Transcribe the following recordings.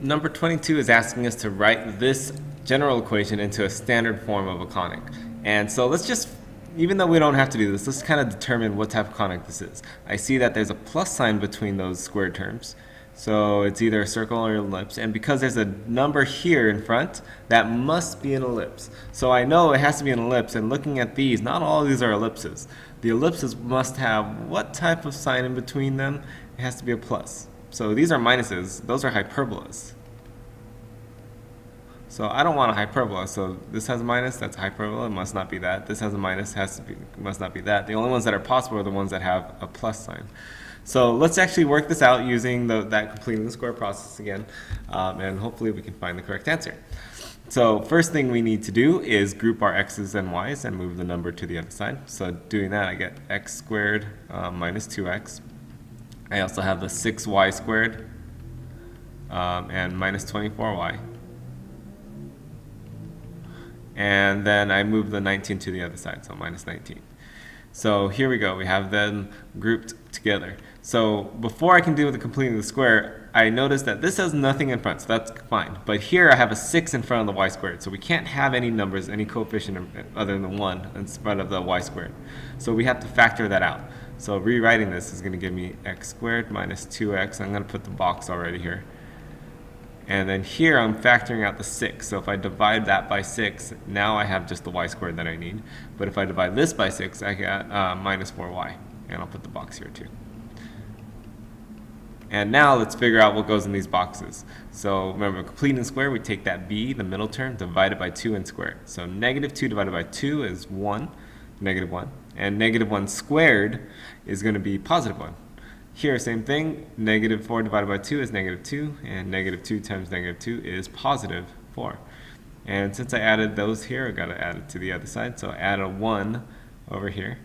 number 22 is asking us to write this general equation into a standard form of a conic. And so let's just, even though we don't have to do this, let's kind of determine what type of conic this is. I see that there's a plus sign between those squared terms. So it's either a circle or an ellipse. And because there's a number here in front, that must be an ellipse. So I know it has to be an ellipse. And looking at these, not all of these are ellipses. The ellipses must have what type of sign in between them? It has to be a plus. So these are minuses. Those are hyperbolas. So I don't want a hyperbola. So this has a minus, that's a hyperbola, it must not be that. This has a minus, must not be that. The only ones that are possible are the ones that have a plus sign. So let's actually work this out using that completing the square process again, and hopefully we can find the correct answer. So first thing we need to do is group our x's and y's and move the number to the other side. So doing that, I get x squared minus 2x. I also have the 6y squared and minus 24y. And then I move the 19 to the other side, so minus 19. So here we go, we have them grouped together. So before I can do the completing the square, I notice that this has nothing in front, so that's fine. But here I have a 6 in front of the y squared, so we can't have any numbers, any coefficient other than 1 in front of the y squared. So we have to factor that out. So rewriting this is going to give me x squared minus 2x. I'm going to put the box already here. And then here I'm factoring out the 6. So if I divide that by 6, now I have just the y squared that I need. But if I divide this by 6, I get minus 4y. And I'll put the box here too. And now let's figure out what goes in these boxes. So remember, completing the square, we take that b, the middle term, divide it by 2 and square it. So negative 2 divided by 2 is 1, negative 1. And negative 1 squared is going to be positive 1. Here, same thing, negative 4 divided by 2 is negative 2, and negative 2 times negative 2 is positive 4. And since I added those here, I've got to add it to the other side, so add a 1 over here.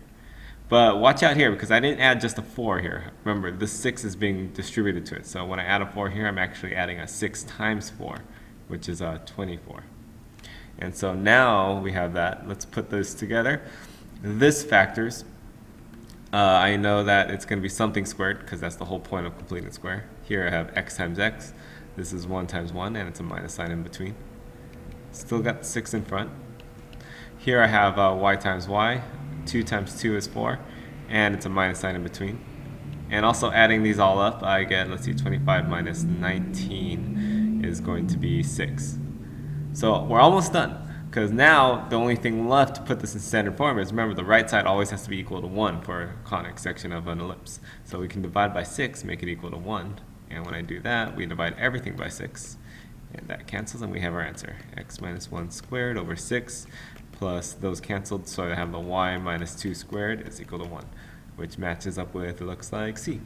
But watch out here, because I didn't add just a 4 here. Remember, this 6 is being distributed to it, so when I add a 4 here, I'm actually adding a 6 times 4, which is 24. And so now we have that. Let's put those together. This factors. I know that it's going to be something squared because that's the whole point of completing the square. Here I have x times x. This is 1 times 1, and it's a minus sign in between. Still got 6 in front. Here I have y times y. 2 times 2 is 4, and it's a minus sign in between. And also adding these all up, I get, let's see, 25 minus 19 is going to be 6. So we're almost done. Because now the only thing left to put this in standard form is, remember, the right side always has to be equal to 1 for a conic section of an ellipse. So we can divide by 6, make it equal to 1. And when I do that, we divide everything by 6. And that cancels, and we have our answer. X minus 1 squared over 6 plus those canceled, so I have the y minus 2 squared is equal to 1, which matches up with, it looks like, C.